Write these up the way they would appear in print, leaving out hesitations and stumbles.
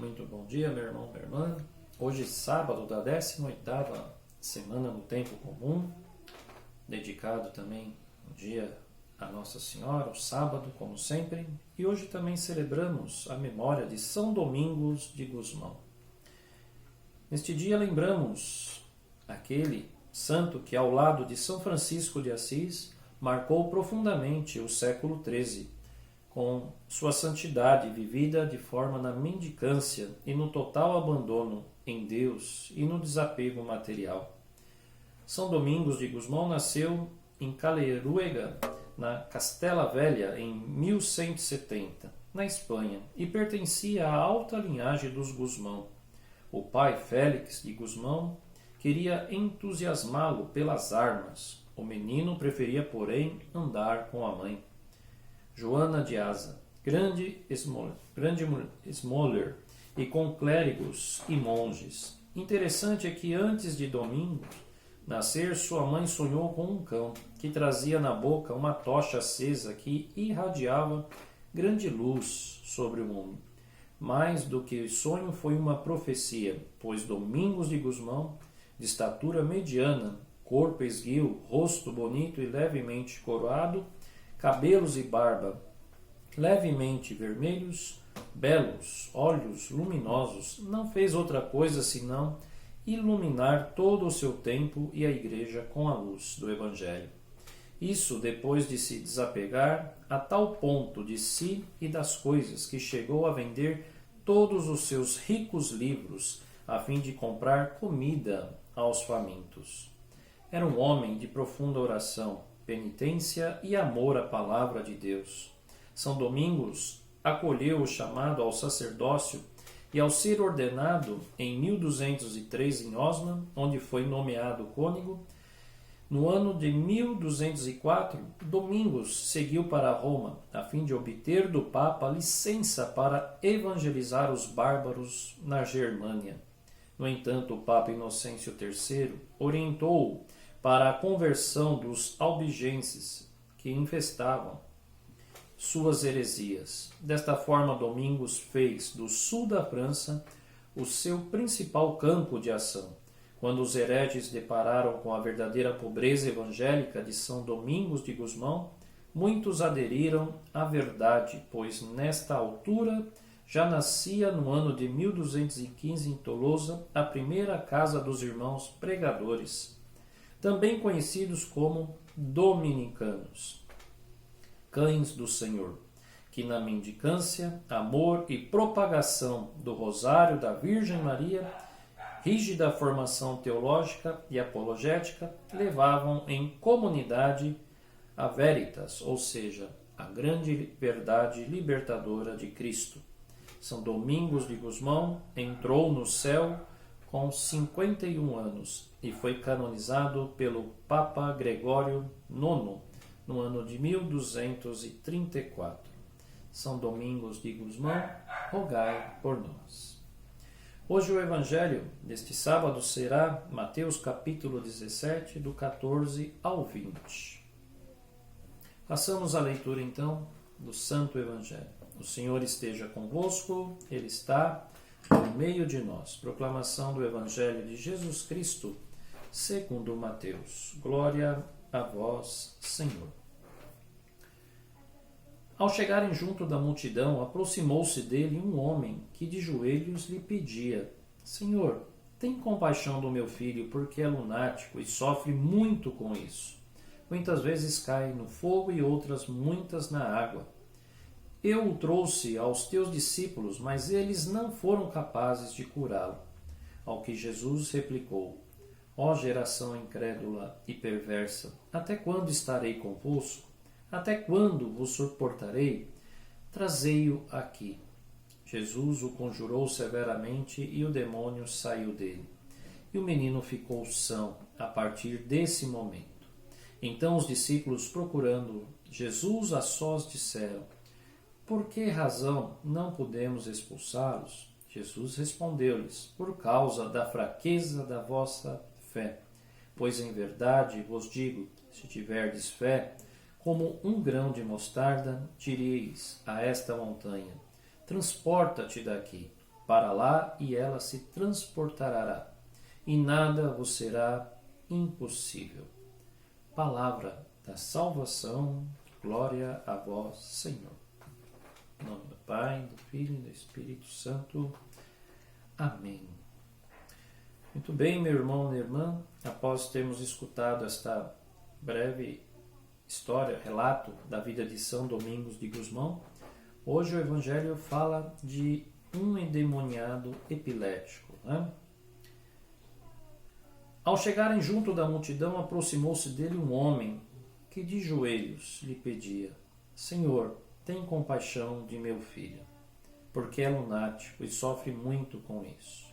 Muito bom dia, meu irmão, minha irmã. Hoje, sábado da 18ª semana no Tempo Comum, dedicado também um dia a Nossa Senhora, o sábado, como sempre. E hoje também celebramos a memória de São Domingos de Gusmão. Neste dia lembramos aquele santo que, ao lado de São Francisco de Assis, marcou profundamente o século XIII, com sua santidade vivida de forma na mendicância e no total abandono em Deus e no desapego material. São Domingos de Gusmão nasceu em Caleruega, na Castela Velha, em 1170, na Espanha, e pertencia à alta linhagem dos Gusmão. O pai, Félix de Gusmão, queria entusiasmá-lo pelas armas. O menino preferia, porém, andar com a mãe. Joana de Asa, grande esmoler e com clérigos e monges. Interessante é que antes de Domingos nascer, sua mãe sonhou com um cão que trazia na boca uma tocha acesa que irradiava grande luz sobre o mundo. Mais do que sonho, foi uma profecia, pois Domingos de Gusmão, de estatura mediana, corpo esguio, rosto bonito e levemente coroado, cabelos e barba levemente vermelhos, belos, olhos luminosos, não fez outra coisa senão iluminar todo o seu tempo e a igreja com a luz do Evangelho. Isso depois de se desapegar a tal ponto de si e das coisas que chegou a vender todos os seus ricos livros a fim de comprar comida aos famintos. Era um homem de profunda oração, penitência e amor à palavra de Deus. São Domingos acolheu o chamado ao sacerdócio e, ao ser ordenado em 1203 em Osma, onde foi nomeado cônego, no ano de 1204, Domingos seguiu para Roma, a fim de obter do Papa licença para evangelizar os bárbaros na Germânia. No entanto, o Papa Inocêncio III orientou-o para a conversão dos albigenses que infestavam suas heresias. Desta forma, Domingos fez do sul da França o seu principal campo de ação. Quando os hereges depararam com a verdadeira pobreza evangélica de São Domingos de Gusmão, muitos aderiram à verdade, pois nesta altura já nascia no ano de 1215 em Tolosa a primeira casa dos irmãos pregadores, também conhecidos como dominicanos, cães do Senhor, que na mendicância, amor e propagação do Rosário da Virgem Maria, rígida formação teológica e apologética, levavam em comunidade a veritas, ou seja, a grande verdade libertadora de Cristo. São Domingos de Gusmão entrou no céu com 51 anos e foi canonizado pelo Papa Gregório IX no ano de 1234. São Domingos de Gusmão, rogai por nós. Hoje o Evangelho deste sábado será Mateus capítulo 17, do 14 ao 20. Façamos a leitura então do Santo Evangelho. O Senhor esteja convosco, Ele está no meio de nós. Proclamação do Evangelho de Jesus Cristo, segundo Mateus. Glória a vós, Senhor. Ao chegarem junto da multidão, aproximou-se dele um homem que de joelhos lhe pedia: Senhor, tem compaixão do meu filho, porque é lunático e sofre muito com isso. Muitas vezes cai no fogo e outras muitas na água. Eu o trouxe aos teus discípulos, mas eles não foram capazes de curá-lo. Ao que Jesus replicou: Ó geração incrédula e perversa, até quando estarei convosco? Até quando vos suportarei? Trazei-o aqui. Jesus o conjurou severamente e o demônio saiu dele. E o menino ficou são a partir desse momento. Então os discípulos, procurando Jesus a sós, disseram: Por que razão não podemos expulsá-los? Jesus respondeu-lhes: Por causa da fraqueza da vossa fé. Pois em verdade vos digo, se tiverdes fé, como um grão de mostarda, direis a esta montanha: transporta-te daqui para lá e ela se transportará, e nada vos será impossível. Palavra da salvação, glória a vós, Senhor. Em nome do Pai, do Filho e do Espírito Santo. Amém. Muito bem, meu irmão, minha irmã, após termos escutado esta breve história, relato da vida de São Domingos de Gusmão, hoje o Evangelho fala de um endemoniado epilético, né? Ao chegarem junto da multidão, aproximou-se dele um homem que de joelhos lhe pedia: Senhor, tem compaixão de meu filho, porque é lunático e sofre muito com isso.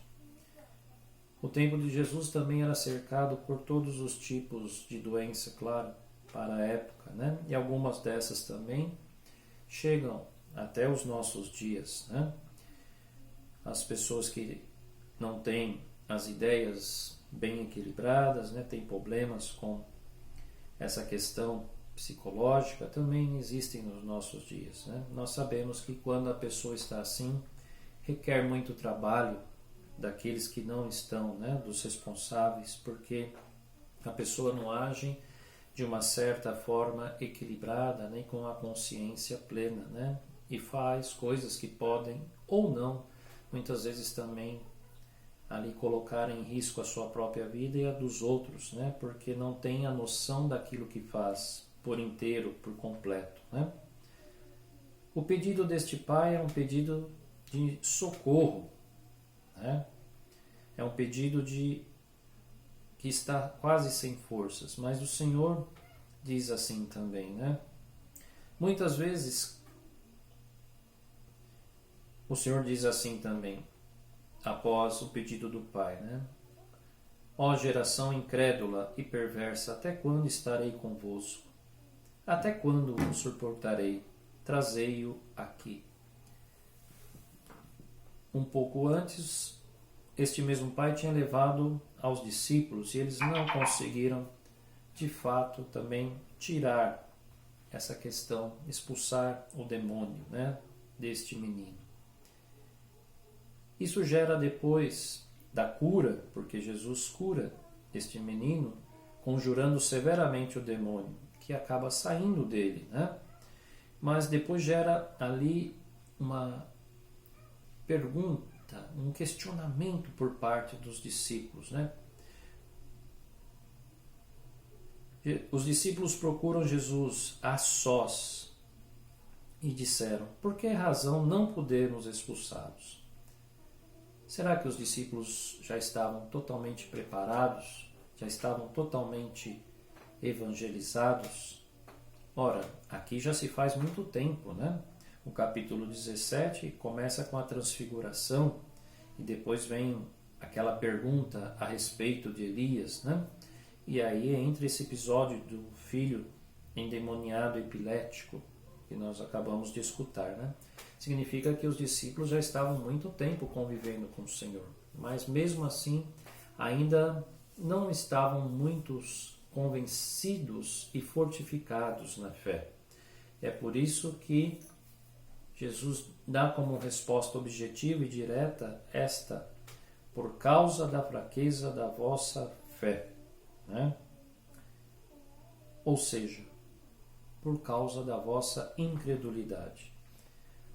O templo de Jesus também era cercado por todos os tipos de doença, claro, para a época, né? E algumas dessas também chegam até os nossos dias, né? As pessoas que não têm as ideias bem equilibradas, né? Têm problemas com essa questão psicológica, também existem nos nossos dias, né? Nós sabemos que quando a pessoa está assim, requer muito trabalho daqueles que não estão, né? Dos responsáveis, porque a pessoa não age de uma certa forma equilibrada, nem com a consciência plena, né? E faz coisas que podem ou não, muitas vezes também ali colocar em risco a sua própria vida e a dos outros, né? Porque não tem a noção daquilo que faz por inteiro, por completo, né? O pedido deste pai é um pedido de socorro, né? É um pedido de que está quase sem forças, mas o Senhor diz assim também, né? Muitas vezes o Senhor diz assim também, após o pedido do Pai, né? Ó geração incrédula e perversa, até quando estarei convosco? Até quando o suportarei? Trazei-o aqui. Um pouco antes, este mesmo Pai tinha levado aos discípulos e eles não conseguiram, de fato, também tirar essa questão, expulsar o demônio, né, deste menino. Isso gera depois da cura, porque Jesus cura este menino, conjurando severamente o demônio, que acaba saindo dele, né? Mas depois gera ali uma pergunta, um questionamento por parte dos discípulos, né? Os discípulos procuram Jesus a sós e disseram: por que razão não podemos expulsá-los? Será que os discípulos já estavam totalmente preparados? Já estavam totalmente evangelizados? Ora, aqui já se faz muito tempo, né? O capítulo 17 começa com a transfiguração e depois vem aquela pergunta a respeito de Elias, né? E aí entra esse episódio do filho endemoniado epilético que nós acabamos de escutar, né? Significa que os discípulos já estavam muito tempo convivendo com o Senhor, mas mesmo assim ainda não estavam muitos convencidos e fortificados na fé. É por isso que Jesus dá como resposta objetiva e direta esta: por causa da fraqueza da vossa fé, né? Ou seja, por causa da vossa incredulidade.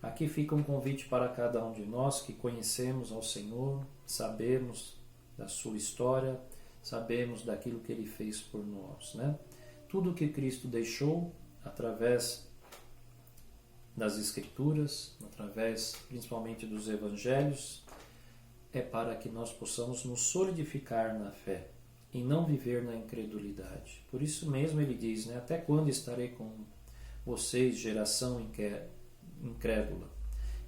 Aqui fica um convite para cada um de nós que conhecemos ao Senhor, sabemos da sua história, sabemos daquilo que Ele fez por nós, né? Tudo que Cristo deixou através das Escrituras, através principalmente dos Evangelhos, é para que nós possamos nos solidificar na fé e não viver na incredulidade. Por isso mesmo Ele diz, né? Até quando estarei com vocês, geração incrédula?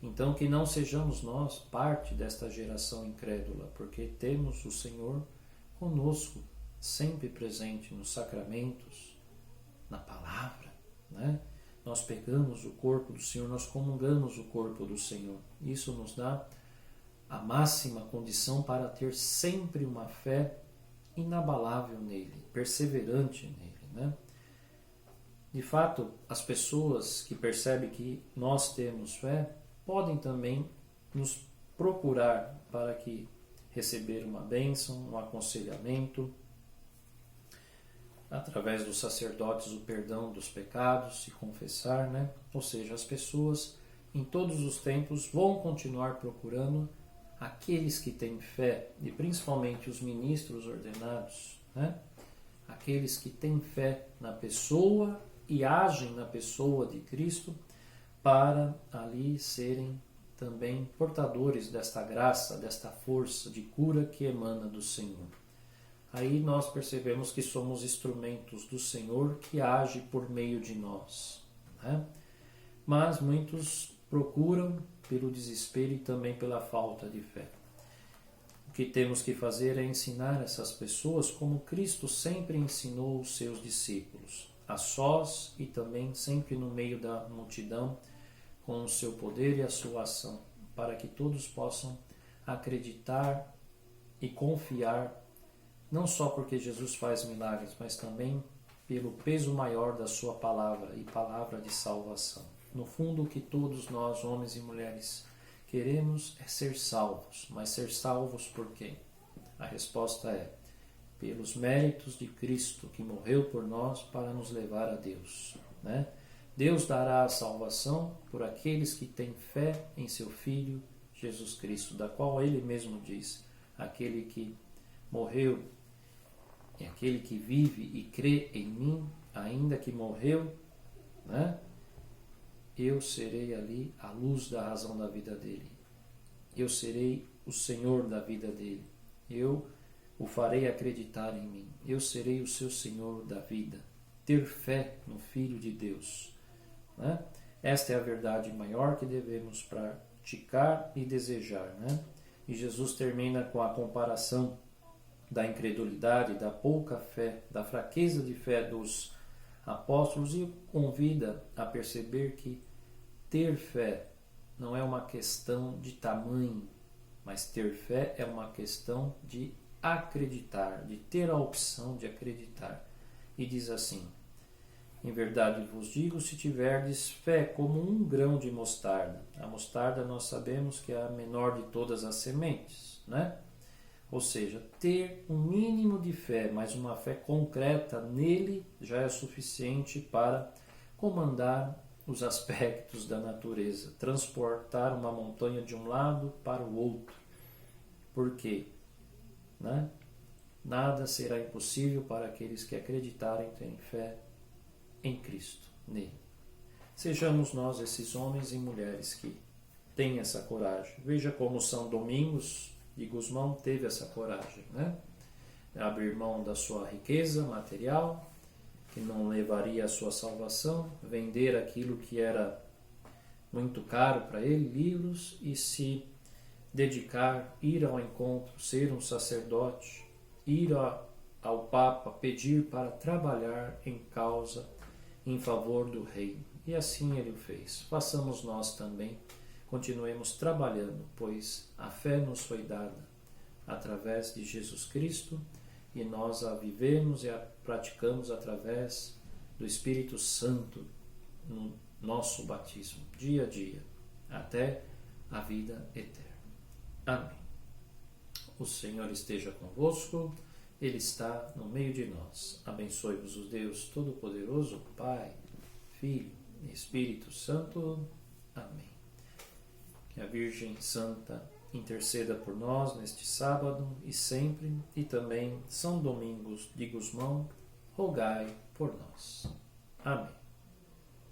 Então que não sejamos nós parte desta geração incrédula, porque temos o Senhor conosco, sempre presente nos sacramentos, na palavra, né? Nós pegamos o corpo do Senhor, nós comungamos o corpo do Senhor. Isso nos dá a máxima condição para ter sempre uma fé inabalável nele, perseverante nele, né? De fato, as pessoas que percebem que nós temos fé podem também nos procurar para que receber uma bênção, um aconselhamento, através dos sacerdotes, o perdão dos pecados, se confessar, né? Ou seja, as pessoas em todos os tempos vão continuar procurando aqueles que têm fé, e principalmente os ministros ordenados, né? Aqueles que têm fé na pessoa e agem na pessoa de Cristo, para ali serem também portadores desta graça, desta força de cura que emana do Senhor. Aí nós percebemos que somos instrumentos do Senhor que age por meio de nós, né? Mas muitos procuram pelo desespero e também pela falta de fé. O que temos que fazer é ensinar essas pessoas como Cristo sempre ensinou os seus discípulos, a sós e também sempre no meio da multidão, com o seu poder e a sua ação, para que todos possam acreditar e confiar, não só porque Jesus faz milagres, mas também pelo peso maior da sua palavra e palavra de salvação. No fundo, o que todos nós, homens e mulheres, queremos é ser salvos. Mas ser salvos por quem? A resposta é pelos méritos de Cristo, que morreu por nós para nos levar a Deus, né? Deus dará a salvação por aqueles que têm fé em seu Filho Jesus Cristo, da qual ele mesmo diz: aquele que morreu e aquele que vive e crê em mim, ainda que morreu, né? Eu serei ali a luz da razão da vida dele. Eu serei o Senhor da vida dele. Eu o farei acreditar em mim. Eu serei o seu Senhor da vida. Ter fé no Filho de Deus, né? Esta é a verdade maior que devemos praticar e desejar, né? E Jesus termina com a comparação da incredulidade, da pouca fé, da fraqueza de fé dos apóstolos e convida a perceber que ter fé não é uma questão de tamanho, mas ter fé é uma questão de acreditar, de ter a opção de acreditar. E diz assim: em verdade vos digo, se tiverdes fé como um grão de mostarda. A mostarda nós sabemos que é a menor de todas as sementes, né? Ou seja, ter um mínimo de fé, mas uma fé concreta nele já é suficiente para comandar os aspectos da natureza, transportar uma montanha de um lado para o outro. Por quê? Né? Nada será impossível para aqueles que acreditarem e terem fé em Cristo, nele. Sejamos nós esses homens e mulheres que têm essa coragem. Veja como São Domingos de Gusmão teve essa coragem, né? Abrir mão da sua riqueza material, que não levaria à sua salvação, vender aquilo que era muito caro para ele, livros, e se dedicar, ir ao encontro, ser um sacerdote, ir ao Papa, pedir para trabalhar em causa, em favor do reino. E assim ele o fez. Façamos nós também, continuemos trabalhando, pois a fé nos foi dada através de Jesus Cristo e nós a vivemos e a praticamos através do Espírito Santo no nosso batismo, dia a dia, até a vida eterna. Amém. O Senhor esteja convosco, Ele está no meio de nós. Abençoe-vos o Deus Todo-Poderoso, Pai, Filho e Espírito Santo. Amém. Que a Virgem Santa interceda por nós neste sábado e sempre, e também São Domingos de Gusmão, rogai por nós. Amém.